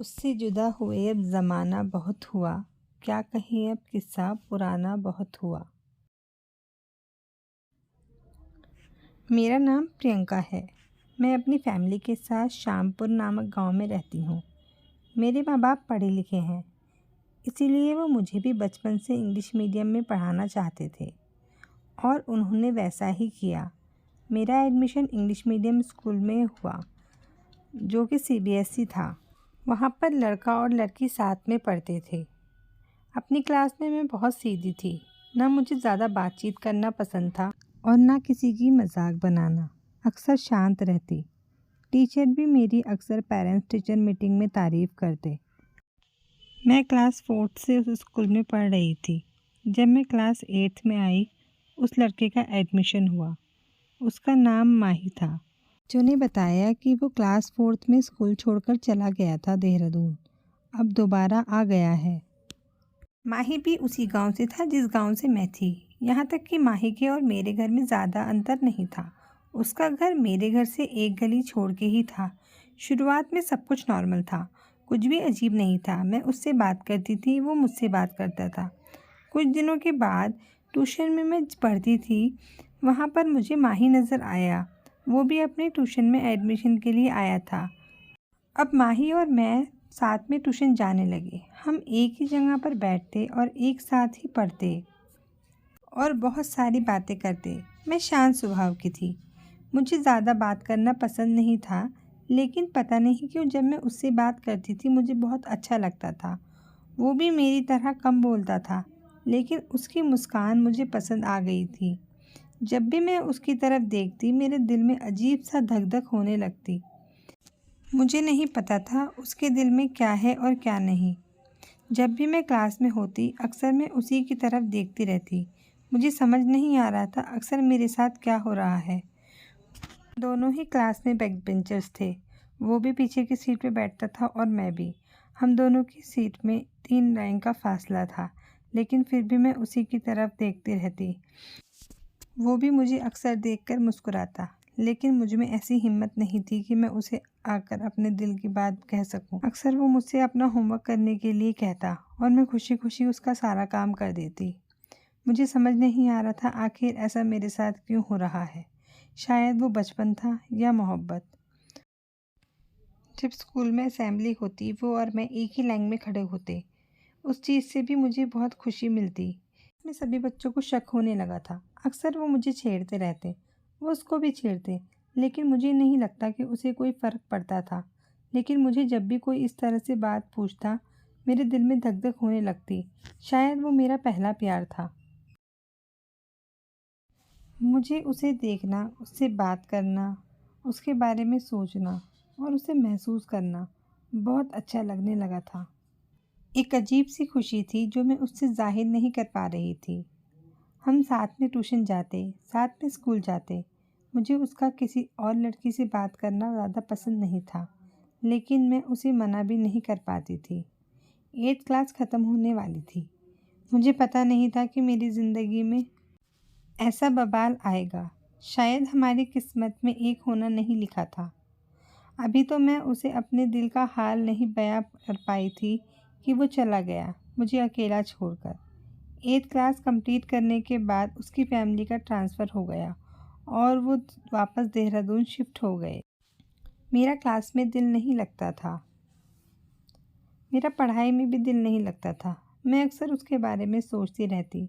उससे जुदा हुए अब ज़माना बहुत हुआ, क्या कहें अब किस्सा पुराना बहुत हुआ। मेरा नाम प्रियंका है। मैं अपनी फैमिली के साथ श्यामपुर नामक गांव में रहती हूँ। मेरे माँ बाप पढ़े लिखे हैं, इसीलिए वो मुझे भी बचपन से इंग्लिश मीडियम में पढ़ाना चाहते थे और उन्होंने वैसा ही किया। मेरा एडमिशन इंग्लिश मीडियम स्कूल में हुआ, जो कि सीबीएसई था। वहाँ पर लड़का और लड़की साथ में पढ़ते थे। अपनी क्लास में मैं बहुत सीधी थी, ना मुझे ज़्यादा बातचीत करना पसंद था और ना किसी की मजाक बनाना। अक्सर शांत रहती। टीचर भी मेरी अक्सर पेरेंट्स टीचर मीटिंग में तारीफ़ करते। मैं क्लास 4th से उस स्कूल में पढ़ रही थी। जब मैं क्लास 8th में आई, उस लड़के का एडमिशन हुआ। उसका नाम माही था। जो ने बताया कि वो क्लास 4th में स्कूल छोड़कर चला गया था देहरादून, अब दोबारा आ गया है। माही भी उसी गांव से था जिस गांव से मैं थी। यहाँ तक कि माही के और मेरे घर में ज़्यादा अंतर नहीं था। उसका घर मेरे घर से एक गली छोड़ के ही था। शुरुआत में सब कुछ नॉर्मल था, कुछ भी अजीब नहीं था। मैं उससे बात करती थी, वो मुझसे बात करता था। कुछ दिनों के बाद ट्यूशन में मैं पढ़ती थी, वहाँ पर मुझे माही नज़र आया। वो भी अपने ट्यूशन में एडमिशन के लिए आया था। अब माही और मैं साथ में ट्यूशन जाने लगे। हम एक ही जगह पर बैठते और एक साथ ही पढ़ते और बहुत सारी बातें करते। मैं शांत स्वभाव की थी, मुझे ज़्यादा बात करना पसंद नहीं था, लेकिन पता नहीं क्यों जब मैं उससे बात करती थी मुझे बहुत अच्छा लगता था। वो भी मेरी तरह कम बोलता था, लेकिन उसकी मुस्कान मुझे पसंद आ गई थी। जब भी मैं उसकी तरफ देखती मेरे दिल में अजीब सा धक धक होने लगती। मुझे नहीं पता था उसके दिल में क्या है और क्या नहीं। जब भी मैं क्लास में होती अक्सर मैं उसी की तरफ देखती रहती। मुझे समझ नहीं आ रहा था अक्सर मेरे साथ क्या हो रहा है। दोनों ही क्लास में बैक बेंचर्स थे। वो भी पीछे की सीट पे बैठता था और मैं भी। हम दोनों की सीट में 3 रैंक का फासला था, लेकिन फिर भी मैं उसी की तरफ देखती रहती। वो भी मुझे अक्सर देखकर मुस्कुराता, लेकिन मुझ में ऐसी हिम्मत नहीं थी कि मैं उसे आकर अपने दिल की बात कह सकूं। अक्सर वो मुझसे अपना होमवर्क करने के लिए कहता और मैं खुशी खुशी उसका सारा काम कर देती। मुझे समझ नहीं आ रहा था आखिर ऐसा मेरे साथ क्यों हो रहा है। शायद वो बचपन था या मोहब्बत। जब स्कूल में असेंबली होती वो और मैं एक ही लाइन में खड़े होते, उस चीज़ से भी मुझे बहुत खुशी मिलती। मैं सभी बच्चों को शक होने लगा था। अक्सर वो मुझे छेड़ते रहते, वो उसको भी छेड़ते, लेकिन मुझे नहीं लगता कि उसे कोई फ़र्क पड़ता था। लेकिन मुझे जब भी कोई इस तरह से बात पूछता, मेरे दिल में धक धक होने लगती। शायद वो मेरा पहला प्यार था। मुझे उसे देखना, उससे बात करना, उसके बारे में सोचना और उसे महसूस करना बहुत अच्छा लगने लगा था। एक अजीब सी खुशी थी जो मैं उससे ज़ाहिर नहीं कर पा रही थी। हम साथ में ट्यूशन जाते, साथ में स्कूल जाते। मुझे उसका किसी और लड़की से बात करना ज़्यादा पसंद नहीं था, लेकिन मैं उसे मना भी नहीं कर पाती थी। 8th क्लास ख़त्म होने वाली थी। मुझे पता नहीं था कि मेरी ज़िंदगी में ऐसा बवाल आएगा। शायद हमारी किस्मत में एक होना नहीं लिखा था। अभी तो मैं उसे अपने दिल का हाल नहीं बयां कर पाई थी कि वो चला गया, मुझे अकेला छोड़कर। 8th क्लास कंप्लीट करने के बाद उसकी फैमिली का ट्रांसफ़र हो गया और वो वापस देहरादून शिफ्ट हो गए। मेरा क्लास में दिल नहीं लगता था, मेरा पढ़ाई में भी दिल नहीं लगता था। मैं अक्सर उसके बारे में सोचती रहती।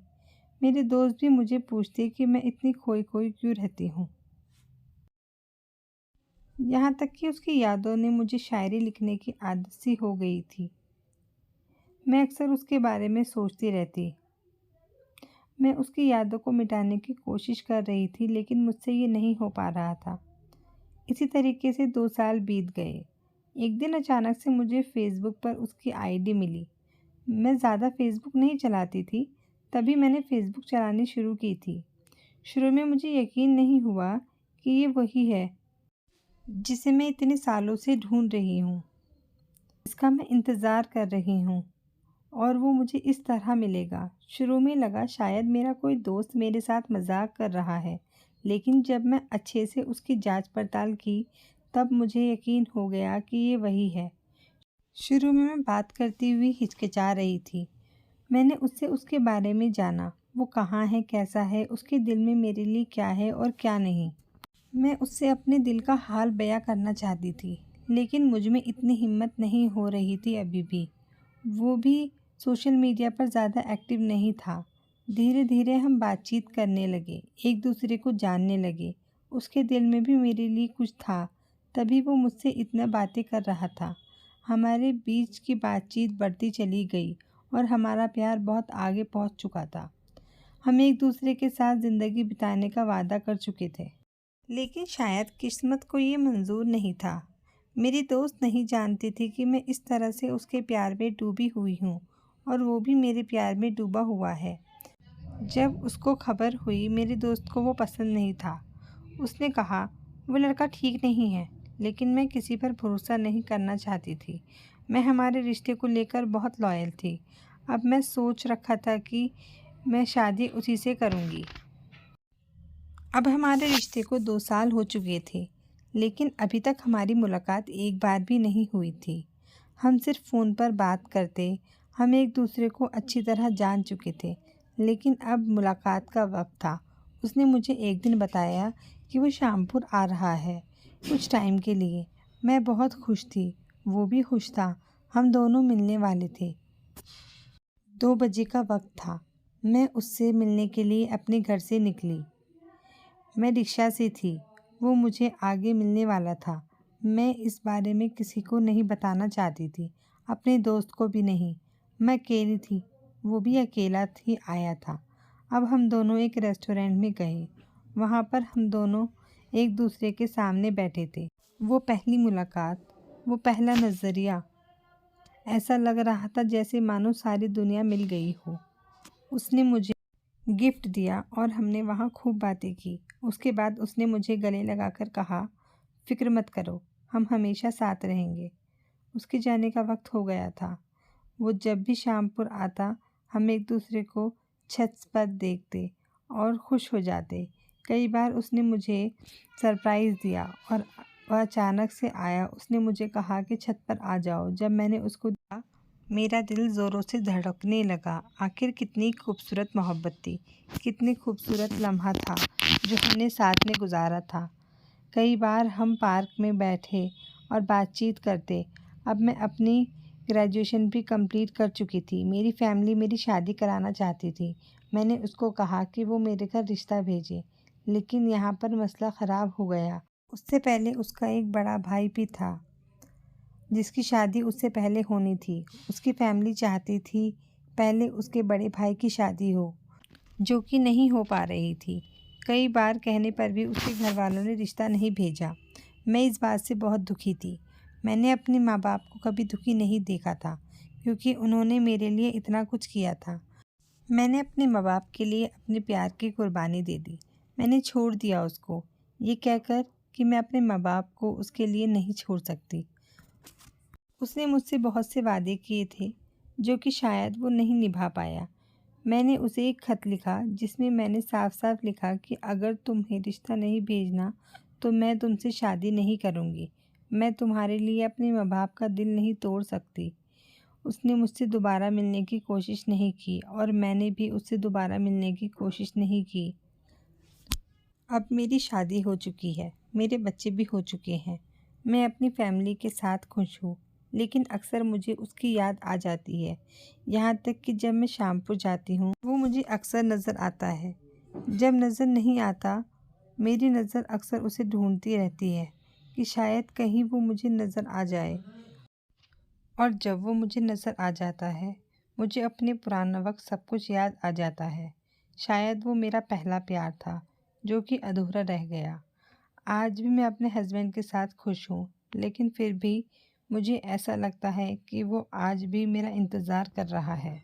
मेरे दोस्त भी मुझे पूछते कि मैं इतनी खोई खोई क्यों रहती हूँ। यहाँ तक कि उसकी यादों ने मुझे शायरी लिखने की आदत सी हो गई थी। मैं अक्सर उसके बारे में सोचती रहती। मैं उसकी यादों को मिटाने की कोशिश कर रही थी, लेकिन मुझसे ये नहीं हो पा रहा था। इसी तरीके से 2 साल बीत गए। एक दिन अचानक से मुझे फ़ेसबुक पर उसकी आईडी मिली। मैं ज़्यादा फ़ेसबुक नहीं चलाती थी, तभी मैंने फ़ेसबुक चलानी शुरू की थी। शुरू में मुझे यकीन नहीं हुआ कि ये वही है जिसे मैं इतने सालों से ढूंढ रही हूँ, इसका मैं इंतज़ार कर रही हूँ और वो मुझे इस तरह मिलेगा। शुरू में लगा शायद मेरा कोई दोस्त मेरे साथ मजाक कर रहा है, लेकिन जब मैं अच्छे से उसकी जांच पड़ताल की तब मुझे यकीन हो गया कि ये वही है। शुरू में मैं बात करती हुई हिचकिचा रही थी। मैंने उससे उसके बारे में जाना, वो कहाँ है, कैसा है, उसके दिल में मेरे लिए क्या है और क्या नहीं। मैं उससे अपने दिल का हाल बयां करना चाहती थी, लेकिन मुझ में इतनी हिम्मत नहीं हो रही थी अभी भी। वो भी सोशल मीडिया पर ज़्यादा एक्टिव नहीं था। धीरे धीरे हम बातचीत करने लगे, एक दूसरे को जानने लगे। उसके दिल में भी मेरे लिए कुछ था, तभी वो मुझसे इतना बातें कर रहा था। हमारे बीच की बातचीत बढ़ती चली गई और हमारा प्यार बहुत आगे पहुंच चुका था। हम एक दूसरे के साथ ज़िंदगी बिताने का वादा कर चुके थे, लेकिन शायद किस्मत को ये मंजूर नहीं था। मेरी दोस्त नहीं जानती थी कि मैं इस तरह से उसके प्यार में डूबी हुई हूँ और वो भी मेरे प्यार में डूबा हुआ है। जब उसको खबर हुई मेरी दोस्त को वो पसंद नहीं था। उसने कहा वो लड़का ठीक नहीं है, लेकिन मैं किसी पर भरोसा नहीं करना चाहती थी। मैं हमारे रिश्ते को लेकर बहुत लॉयल थी। अब मैं सोच रखा था कि मैं शादी उसी से करूँगी। अब हमारे रिश्ते को 2 साल हो चुके थे, लेकिन अभी तक हमारी मुलाकात एक बार भी नहीं हुई थी। हम सिर्फ फ़ोन पर बात करते, हम एक दूसरे को अच्छी तरह जान चुके थे, लेकिन अब मुलाकात का वक्त था। उसने मुझे एक दिन बताया कि वो शामपुर आ रहा है कुछ टाइम के लिए। मैं बहुत खुश थी, वो भी खुश था। हम दोनों मिलने वाले थे। 2 बजे का वक्त था। मैं उससे मिलने के लिए अपने घर से निकली। मैं रिक्शा से थी, वो मुझे आगे मिलने वाला था। मैं इस बारे में किसी को नहीं बताना चाहती थी, अपने दोस्त को भी नहीं। मैं अकेली थी, वो भी अकेला ही आया था। अब हम दोनों एक रेस्टोरेंट में गए। वहाँ पर हम दोनों एक दूसरे के सामने बैठे थे। वो पहली मुलाकात, वो पहला नज़रिया, ऐसा लग रहा था जैसे मानो सारी दुनिया मिल गई हो। उसने मुझे गिफ्ट दिया और हमने वहाँ खूब बातें की। उसके बाद उसने मुझे गले लगाकर कहा, फ़िक्र मत करो, हम हमेशा साथ रहेंगे। उसके जाने का वक्त हो गया था। वो जब भी शामपुर आता, हम एक दूसरे को छत पर देखते और खुश हो जाते। कई बार उसने मुझे सरप्राइज़ दिया और वह अचानक से आया। उसने मुझे कहा कि छत पर आ जाओ। जब मैंने उसको देखा, मेरा दिल ज़ोरों से धड़कने लगा। आखिर कितनी खूबसूरत मोहब्बत थी, कितनी खूबसूरत लम्हा था जो हमने साथ में गुजारा था। कई बार हम पार्क में बैठे और बातचीत करते। अब मैं अपनी ग्रेजुएशन भी कंप्लीट कर चुकी थी। मेरी फैमिली मेरी शादी कराना चाहती थी। मैंने उसको कहा कि वो मेरे घर रिश्ता भेजे, लेकिन यहाँ पर मसला ख़राब हो गया। उससे पहले उसका एक बड़ा भाई भी था, जिसकी शादी उससे पहले होनी थी। उसकी फैमिली चाहती थी पहले उसके बड़े भाई की शादी हो, जो कि नहीं हो पा रही थी। कई बार कहने पर भी उसके घर वालों ने रिश्ता नहीं भेजा। मैं इस बात से बहुत दुखी थी। मैंने अपने माँ बाप को कभी दुखी नहीं देखा था, क्योंकि उन्होंने मेरे लिए इतना कुछ किया था। मैंने अपने माँ बाप के लिए अपने प्यार की कुर्बानी दे दी। मैंने छोड़ दिया उसको, ये कहकर कि मैं अपने माँ बाप को उसके लिए नहीं छोड़ सकती। उसने मुझसे बहुत से वादे किए थे, जो कि शायद वो नहीं निभा पाया। मैंने उसे एक ख़त लिखा, जिसमें मैंने साफ साफ लिखा कि अगर तुम्हें रिश्ता नहीं भेजना तो मैं तुमसे शादी नहीं करूँगी। मैं तुम्हारे लिए अपने माँ बाप का दिल नहीं तोड़ सकती। उसने मुझसे दोबारा मिलने की कोशिश नहीं की और मैंने भी उससे दोबारा मिलने की कोशिश नहीं की। अब मेरी शादी हो चुकी है, मेरे बच्चे भी हो चुके हैं। मैं अपनी फैमिली के साथ खुश हूँ, लेकिन अक्सर मुझे उसकी याद आ जाती है। यहाँ तक कि जब मैं शामपुर जाती हूँ, वो मुझे अक्सर नज़र आता है। जब नज़र नहीं आता, मेरी नज़र अक्सर उसे ढूंढती रहती है कि शायद कहीं वो मुझे नज़र आ जाए। और जब वो मुझे नज़र आ जाता है, मुझे अपने पुराना वक्त सब कुछ याद आ जाता है। शायद वो मेरा पहला प्यार था, जो कि अधूरा रह गया। आज भी मैं अपने हस्बैंड के साथ खुश हूँ, लेकिन फिर भी मुझे ऐसा लगता है कि वो आज भी मेरा इंतज़ार कर रहा है।